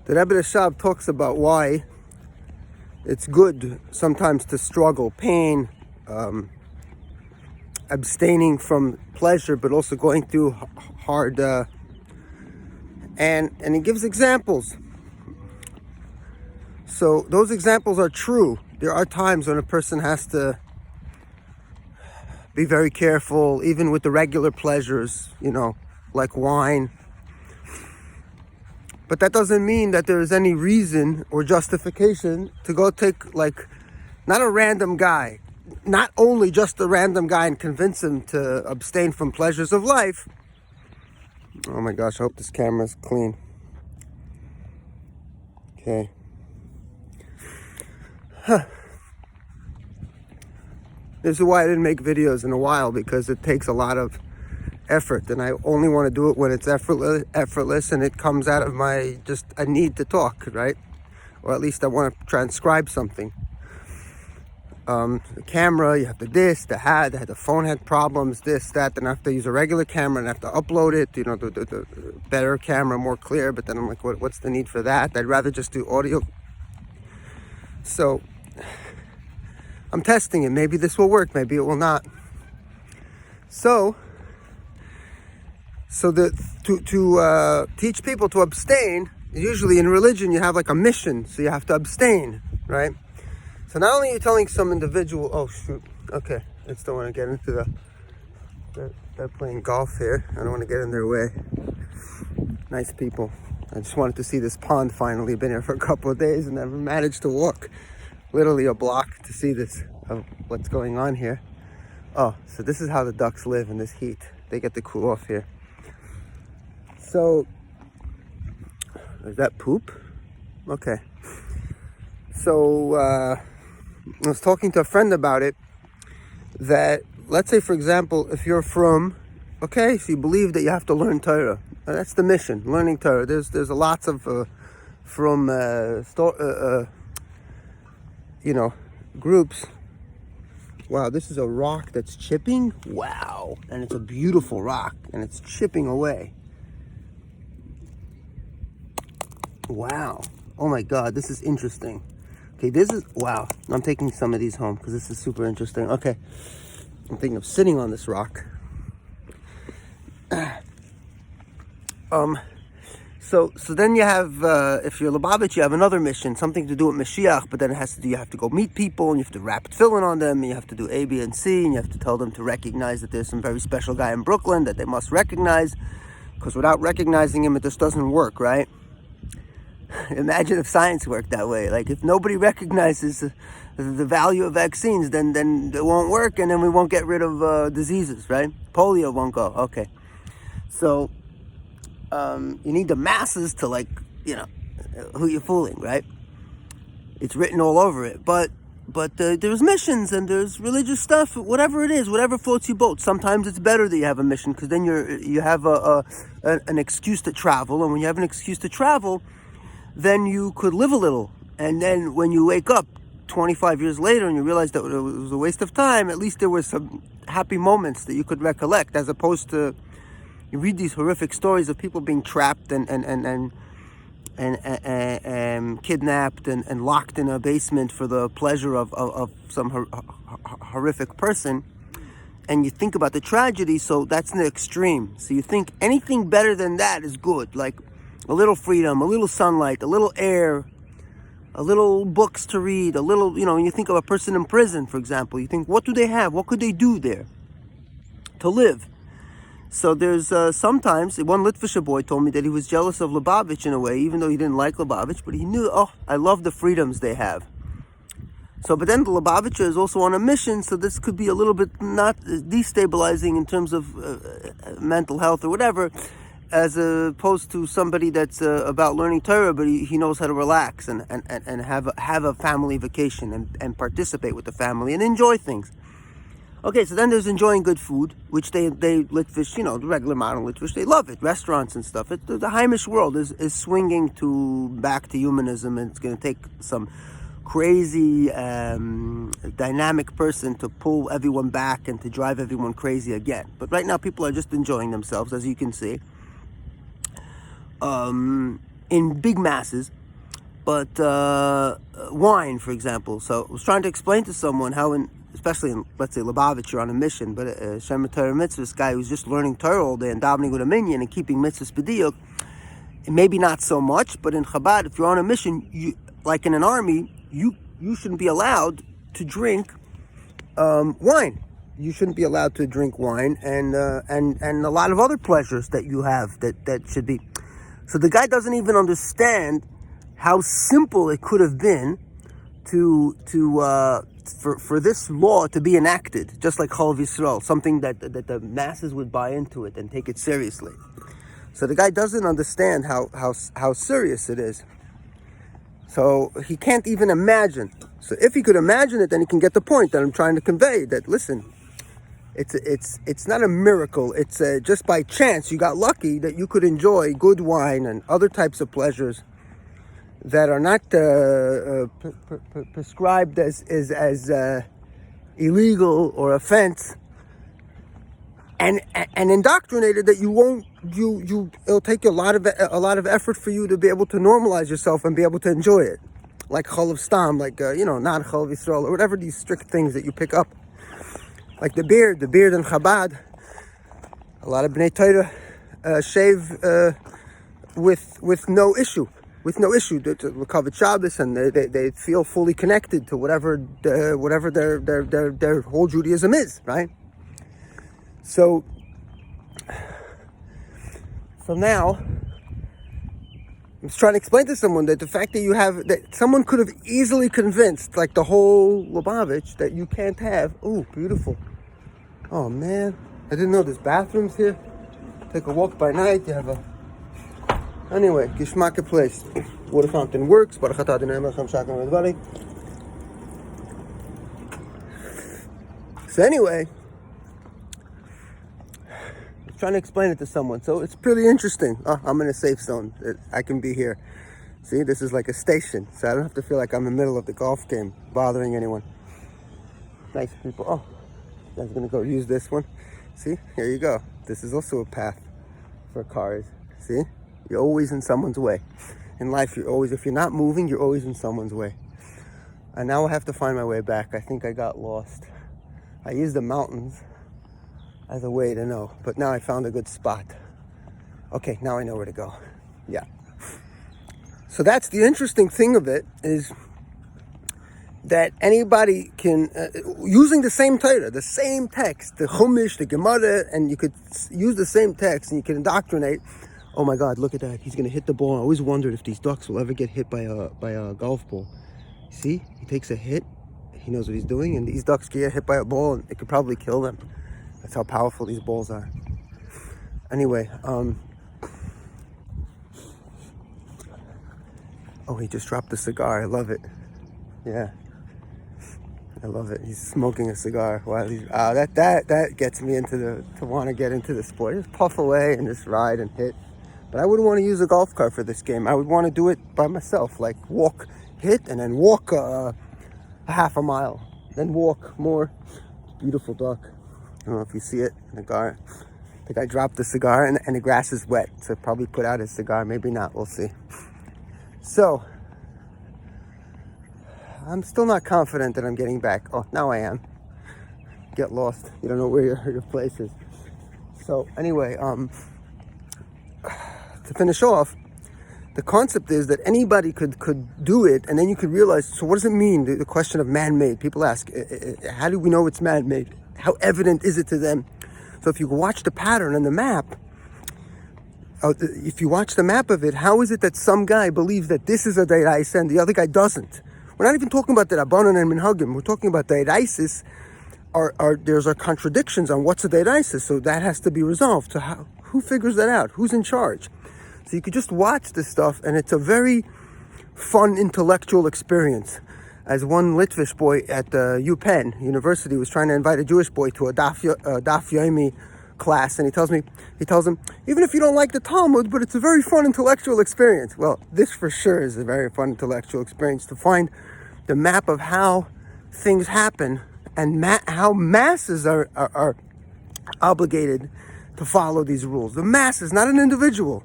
The Rebbe Rasha talks about why it's good sometimes to struggle, pain, abstaining from pleasure, but also going through hard, and he gives examples. So those examples are true. There are times when a person has to be very careful, even with the regular pleasures, like wine. But that doesn't mean that there is any reason or justification to go take, not a random guy, not only just a random guy and convince him to abstain from pleasures of life. Oh my gosh, I hope this camera's clean. Okay. This is why I didn't make videos in a while, because it takes a lot of effort, and I only want to do it when it's effortless and it comes out of my a need to talk, right? Or at least I want to transcribe something. The camera, you have the phone had problems, this, that, then I have to use a regular camera and I have to upload it, the better camera, more clear, but then I'm like, what's the need for that? I'd rather just do audio. So I'm testing it. Maybe this will work, maybe it will not. So to teach people to abstain, usually in religion you have like a mission, so you have to abstain, right? So not only are you telling some individual, oh shoot, okay, I just don't want to get into they're playing golf here. I don't want to get in their way. Nice people. I just wanted to see this pond finally. Been here for a couple of days and never managed to walk literally a block to see what's going on here. Oh, so this is how the ducks live in this heat. They get to cool off here. So, is that poop? Okay. So, I was talking to a friend about it, that, let's say, for example, if you're from, okay, so you believe that you have to learn Torah. That's the mission, learning Torah. There's lots of, groups. Wow, this is a rock that's chipping. Wow. And it's a beautiful rock, and it's chipping away. Wow. Oh my God, this is interesting. Okay, wow. I'm taking some of these home because this is super interesting. Okay. I'm thinking of sitting on this rock. So then you have, if you're Lubavitch, you have another mission, something to do with Mashiach, but then you have to go meet people, and you have to wrap tefillin on them, and you have to do A, B, and C, and you have to tell them to recognize that there's some very special guy in Brooklyn that they must recognize, because without recognizing him, it just doesn't work, right? Imagine if science worked that way. Like, if nobody recognizes the value of vaccines, then it won't work, and then we won't get rid of diseases, right? Polio won't go. Okay. So, you need the masses to, who you're fooling, right? It's written all over it. But there's missions and there's religious stuff, whatever it is, whatever floats your boat. Sometimes it's better that you have a mission, because then you have an excuse to travel. And when you have an excuse to travel, then you could live a little. And then when you wake up 25 years later and you realize that it was a waste of time, at least there were some happy moments that you could recollect, as opposed to, you read these horrific stories of people being trapped and kidnapped and locked in a basement for the pleasure of some horrific person. And you think about the tragedy, so that's an extreme. So you think anything better than that is good, like a little freedom, a little sunlight, a little air, a little books to read, a little, when you think of a person in prison, for example, you think, what do they have? What could they do there to live? So there's sometimes, one Litvisher boy told me that he was jealous of Lubavitch in a way, even though he didn't like Lubavitch, but he knew, I love the freedoms they have. So, but then the Lubavitcher is also on a mission, so this could be a little bit not destabilizing in terms of mental health or whatever, as opposed to somebody that's about learning Torah, but he knows how to relax and have a family vacation and participate with the family and enjoy things. Okay, so then there's enjoying good food, which they Litvish, the regular modern Litvish, they love it, restaurants and stuff. The Heimish world is swinging back to humanism, and it's going to take some crazy, dynamic person to pull everyone back and to drive everyone crazy again. But right now, people are just enjoying themselves, as you can see. in big masses, but wine, for example. So I was trying to explain to someone how, especially in, let's say, Lubavitch, you're on a mission, but a Shemer Torah mitzvah, this guy who's just learning Torah all day and davening with a minyan and keeping mitzvahs b'diyuk, maybe not so much, but in Chabad, if you're on a mission, like in an army, you shouldn't be allowed to drink wine. You shouldn't be allowed to drink wine and a lot of other pleasures that you have that should be. So the guy doesn't even understand how simple it could have been for this law to be enacted, just like Chol Yisrael, something that the masses would buy into it and take it seriously. So the guy doesn't understand how serious it is. So he can't even imagine. So if he could imagine it, then he can get the point that I'm trying to convey. That listen, it's not a miracle. It's just by chance you got lucky that you could enjoy good wine and other types of pleasures that are not prescribed as illegal or offense, and indoctrinated that it'll take a lot of effort for you to be able to normalize yourself and be able to enjoy it, like Chol Stam, like not Chol Yisrael or whatever these strict things that you pick up, like the beard in Chabad. A lot of Bnei Torah shave with no issue. With no issue to Kavod Shabbos, and they feel fully connected to whatever their whole Judaism is, right? So now I'm trying to explain to someone that the fact that someone could have easily convinced, like the whole Lubavitch, that you can't have. Oh, beautiful. Oh man, I didn't know there's bathrooms here. Take a walk by night. You have a Anyway, Gishmaka place. Water fountain works. So anyway, I'm trying to explain it to someone. So it's pretty interesting. Oh, I'm in a safe zone. I can be here. See, this is like a station. So I don't have to feel like I'm in the middle of the golf game, bothering anyone. Nice people. Oh, you guys gonna go use this one? See, here you go. This is also a path for cars. See? You're always in someone's way. In life, if you're not moving, you're always in someone's way. And now I have to find my way back. I think I got lost. I used the mountains as a way to know, but now I found a good spot. Okay, now I know where to go. Yeah. So that's the interesting thing of it, is that anybody can, using the same Torah, the same text, the Chumash, the Gemara, and you could use the same text and you can indoctrinate. Oh my God, look at that. He's going to hit the ball. I always wondered if these ducks will ever get hit by a golf ball. See, he takes a hit. He knows what he's doing. And these ducks get hit by a ball and it could probably kill them. That's how powerful these balls are. Anyway, oh, he just dropped the cigar. I love it. Yeah. I love it. He's smoking a cigar while he's, that gets me to want to get into the sport. Just puff away and just ride and hit. But I wouldn't want to use a golf cart for this game. I would want to do it by myself, like walk, hit, and then walk a half a mile. Then walk more. Beautiful duck. I don't know if you see it in the guy. The guy dropped the cigar and the grass is wet. So probably put out his cigar. Maybe not. We'll see. So, I'm still not confident that I'm getting back. Oh, now I am. Get lost. You don't know where your place is. So, anyway, to finish off, the concept is that anybody could do it, and then you could realize, so what does it mean, the question of man-made? People ask, how do we know it's man-made? How evident is it to them? So if you watch the pattern on the map, if you watch the map of it, how is it that some guy believes that this is a Deiraisa and the other guy doesn't? We're not even talking about the Rabbanon and Minhagim. We're talking about Deiraisis. There's contradictions on what's a Deiraisa, so that has to be resolved. So who figures that out? Who's in charge? So you could just watch this stuff, and it's a very fun intellectual experience. As one Litvish boy at UPenn University was trying to invite a Jewish boy to a Daf Yomi class, and he tells him, even if you don't like the Talmud, but it's a very fun intellectual experience. Well, this for sure is a very fun intellectual experience, to find the map of how things happen and how masses are obligated to follow these rules. The masses, not an individual.